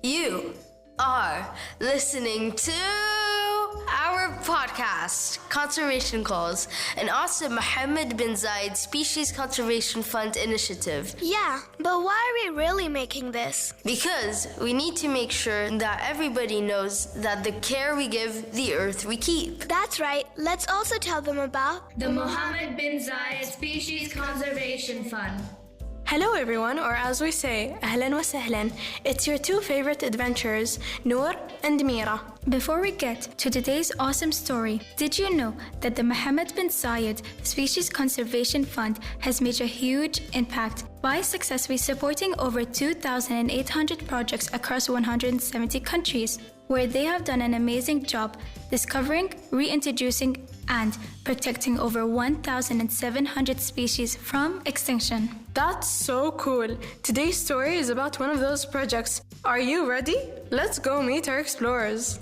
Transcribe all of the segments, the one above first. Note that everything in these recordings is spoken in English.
You are listening to our podcast, Conservation Calls, an awesome Mohamed bin Zayed Species Conservation Fund initiative. Yeah, but why are we really making this? Because we need to make sure that everybody knows that the care we give, the earth we keep. That's right. Let's also tell them about the Mohamed bin Zayed Species Conservation Fund. Hello everyone, or as we say, Ahlan wa Sahlan. It's your two favorite adventurers, Noor and Mira. Before we get to today's awesome story, did you know that the Mohamed bin Zayed Species Conservation Fund has made a huge impact by successfully supporting over 2,800 projects across 170 countries, where they have done an amazing job discovering, reintroducing, and protecting over 1,700 species from extinction. That's so cool. Today's story is about one of those projects. Are you ready? Let's go meet our explorers.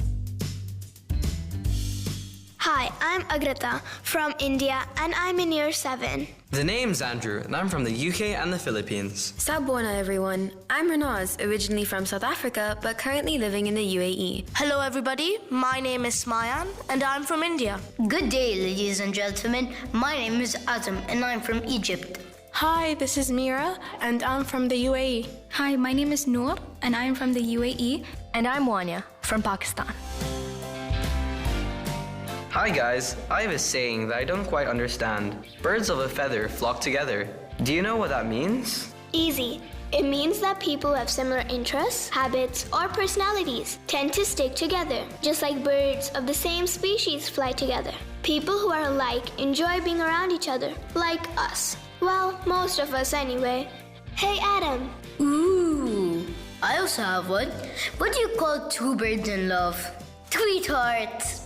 Hi, I'm Agrata from India and I'm in year 7. The name's Andrew and I'm from the UK and the Philippines. Sabona everyone, I'm Renaz, originally from South Africa but currently living in the UAE. Hello everybody, my name is Smayan and I'm from India. Good day ladies and gentlemen, my name is Adam and I'm from Egypt. Hi, this is Mira and I'm from the UAE. Hi, my name is Noor and I'm from the UAE. And I'm Wanya from Pakistan. Hi guys, I have a saying that I don't quite understand. Birds of a feather flock together. Do you know what that means? Easy. It means that people who have similar interests, habits, or personalities tend to stick together, just like birds of the same species fly together. People who are alike enjoy being around each other, like us. Well, most of us anyway. Hey Adam. Ooh, I also have one. What do you call two birds in love? Sweethearts.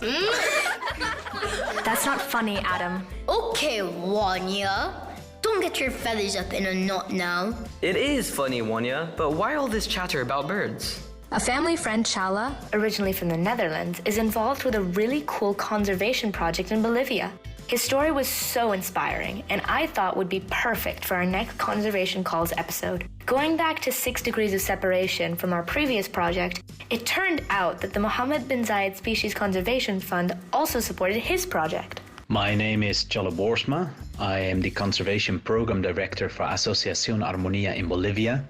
That's not funny, Adam. Okay, Wanya. Don't get your feathers up in a knot now. It is funny, Wanya, but why all this chatter about birds? A family friend, Chala, originally from the Netherlands, is involved with a really cool conservation project in Bolivia. His story was so inspiring, and I thought would be perfect for our next Conservation Calls episode. Going back to 6 degrees of separation from our previous project, it turned out that the Mohamed bin Zayed Species Conservation Fund also supported his project. My name is Cholo Boersma. I am the Conservation Program Director for Asociación Armonía in Bolivia,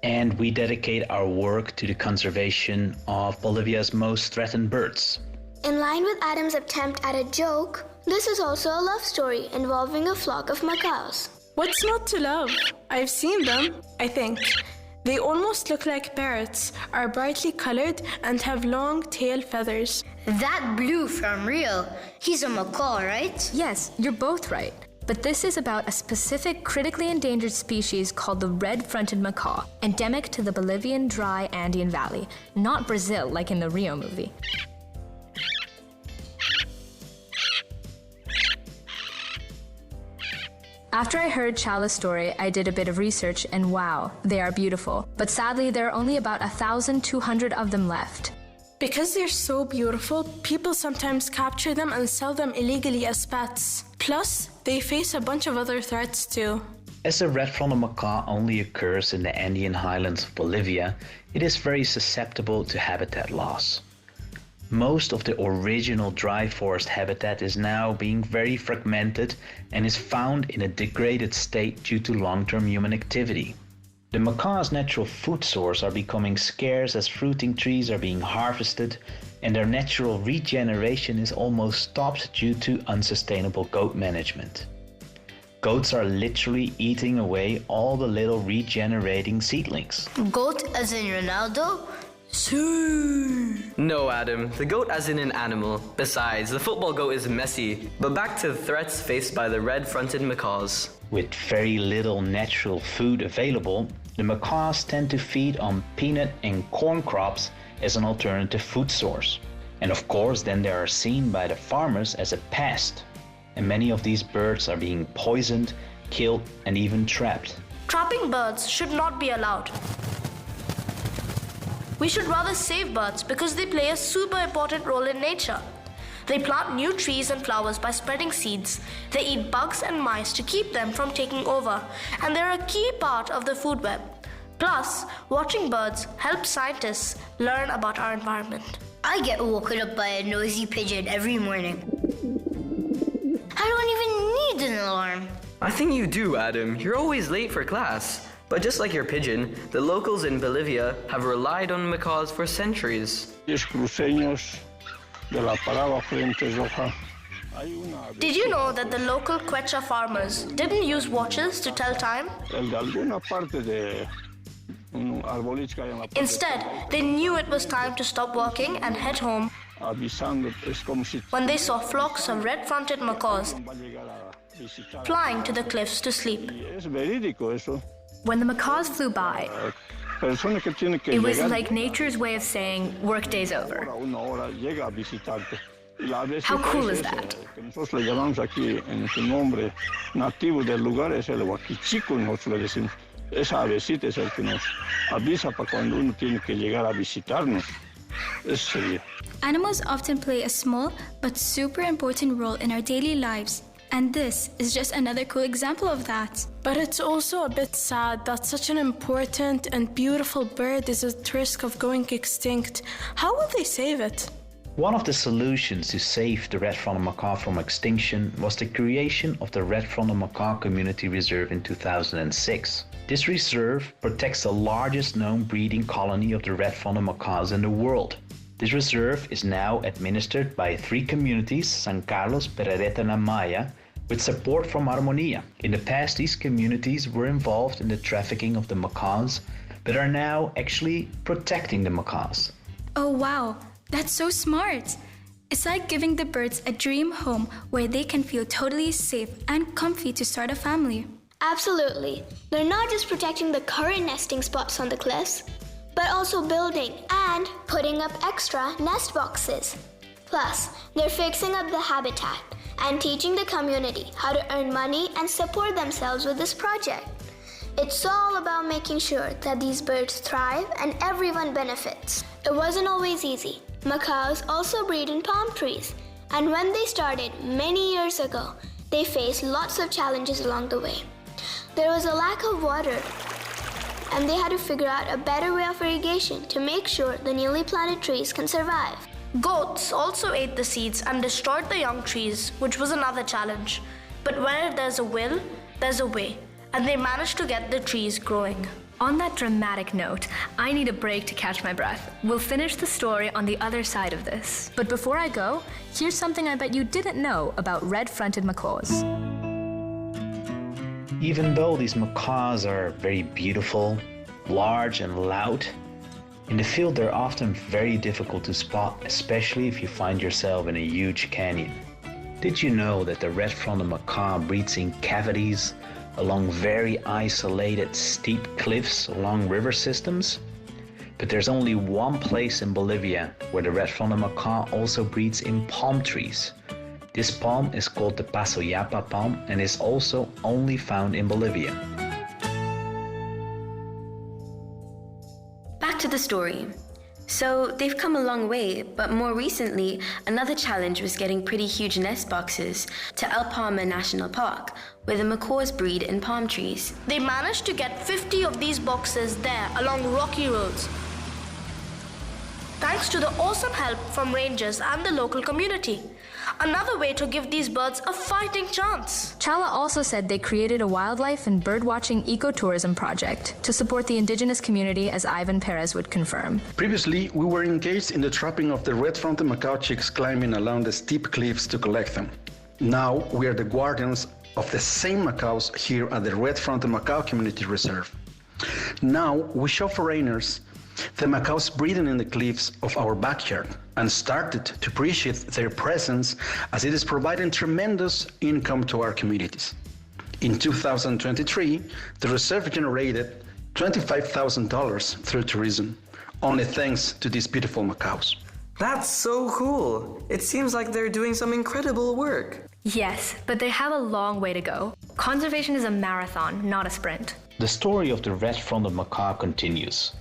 and we dedicate our work to the conservation of Bolivia's most threatened birds. In line with Adam's attempt at a joke, this is also a love story involving a flock of macaws. What's not to love? I've seen them, I think. They almost look like parrots, are brightly colored, and have long tail feathers. That blue from Rio, he's a macaw, right? Yes, you're both right. But this is about a specific critically endangered species called the red-fronted macaw, endemic to the Bolivian dry Andean Valley, not Brazil like in the Rio movie. After I heard Chala's story, I did a bit of research and wow, they are beautiful. But sadly, there are only about 1,200 of them left. Because they're so beautiful, people sometimes capture them and sell them illegally as pets. Plus, they face a bunch of other threats too. As a red-fronted macaw only occurs in the Andean highlands of Bolivia, it is very susceptible to habitat loss. Most of the original dry forest habitat is now being very fragmented and is found in a degraded state due to long-term human activity. The macaw's natural food source are becoming scarce as fruiting trees are being harvested, and their natural regeneration is almost stopped due to unsustainable goat management. Goats are literally eating away all the little regenerating seedlings. Goat as in Ronaldo? No, Adam, the goat as in an animal. Besides, the football goat is messy. But back to the threats faced by the red-fronted macaws. With very little natural food available, the macaws tend to feed on peanut and corn crops as an alternative food source. And of course, then they are seen by the farmers as a pest. And many of these birds are being poisoned, killed, and even trapped. Trapping birds should not be allowed. We should rather save birds because they play a super important role in nature. They plant new trees and flowers by spreading seeds. They eat bugs and mice to keep them from taking over, and they're a key part of the food web. Plus, watching birds helps scientists learn about our environment. I get woken up by a noisy pigeon every morning. I don't even need an alarm. I think you do, Adam. You're always late for class. But just like your pigeon, the locals in Bolivia have relied on macaws for centuries. Did you know that the local Quechua farmers didn't use watches to tell time? Instead, they knew it was time to stop working and head home when they saw flocks of red-fronted macaws flying to the cliffs to sleep. When the macaws flew by, it was like nature's way of saying, workday's over. How cool is that? Esa avecita es el que nos avisa para cuando uno tiene que llegar a visitarnos. Eso sería. Animals often play a small but super important role in our daily lives, and this is just another cool example of that. But it's also a bit sad that such an important and beautiful bird is at risk of going extinct. How will they save it? One of the solutions to save the red-fronted macaw from extinction was the creation of the Red-fronted Macaw Community Reserve in 2006. This reserve protects the largest known breeding colony of the red-fronted macaws in the world. This reserve is now administered by 3 communities, San Carlos, Perereta and Amaya, with support from Armonía. In the past, these communities were involved in the trafficking of the macaws, but are now actually protecting the macaws. Oh wow, that's so smart! It's like giving the birds a dream home where they can feel totally safe and comfy to start a family. Absolutely. They're not just protecting the current nesting spots on the cliffs, but also building and putting up extra nest boxes. Plus, they're fixing up the habitat and teaching the community how to earn money and support themselves with this project. It's all about making sure that these birds thrive and everyone benefits. It wasn't always easy. Macaws also breed in palm trees, and when they started many years ago, they faced lots of challenges along the way. There was a lack of water, and they had to figure out a better way of irrigation to make sure the newly planted trees can survive. Goats also ate the seeds and destroyed the young trees, which was another challenge. But where there's a will, there's a way, and they managed to get the trees growing. On that dramatic note, I need a break to catch my breath. We'll finish the story on the other side of this. But before I go, here's something I bet you didn't know about red-fronted macaws. Even though these macaws are very beautiful, large and loud, in the field they're often very difficult to spot, especially if you find yourself in a huge canyon. Did you know that the red-fronted macaw breeds in cavities along very isolated steep cliffs along river systems? But there's only one place in Bolivia where the red-fronted macaw also breeds in palm trees. This palm is called the Pasoyapa palm and is also only found in Bolivia. Back to the story. So they've come a long way, but more recently, another challenge was getting pretty huge nest boxes to El Palma National Park, where the macaws breed in palm trees. They managed to get 50 of these boxes there along rocky roads, thanks to the awesome help from rangers and the local community. Another way to give these birds a fighting chance. Chala also said they created a wildlife and bird-watching ecotourism project to support the indigenous community, as Ivan Perez would confirm. Previously, we were engaged in the trapping of the red-fronted macaw chicks climbing along the steep cliffs to collect them. Now, we are the guardians of the same macaws here at the Red-fronted Macaw Community Reserve. Now, we show foreigners the macaws breeding in the cliffs of our backyard and started to appreciate their presence as it is providing tremendous income to our communities. In 2023, the reserve generated $25,000 through tourism, only thanks to these beautiful macaws. That's so cool! It seems like they're doing some incredible work. Yes, but they have a long way to go. Conservation is a marathon, not a sprint. The story of the red-fronted macaw continues.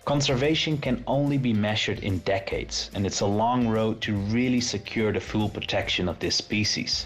Conservation can only be measured in decades, and it's a long road to really secure the full protection of this species.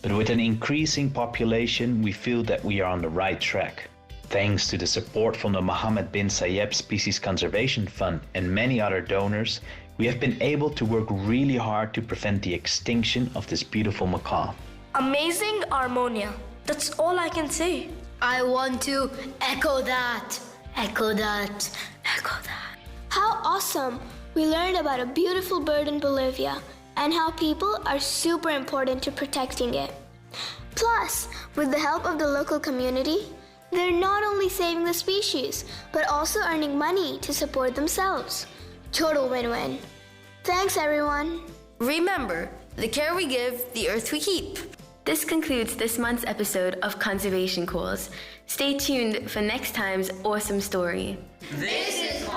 But with an increasing population, we feel that we are on the right track. Thanks to the support from the Mohamed bin Zayed Species Conservation Fund and many other donors, we have been able to work really hard to prevent the extinction of this beautiful macaw. Amazing Armonía. That's all I can say. I want to echo that. Echo that. Echo that. How awesome! We learned about a beautiful bird in Bolivia and how people are super important to protecting it. Plus, with the help of the local community, they're not only saving the species, but also earning money to support themselves. Total win-win. Thanks, everyone. Remember, the care we give, the earth we keep. This concludes this month's episode of Conservation Calls. Stay tuned for next time's awesome story. This is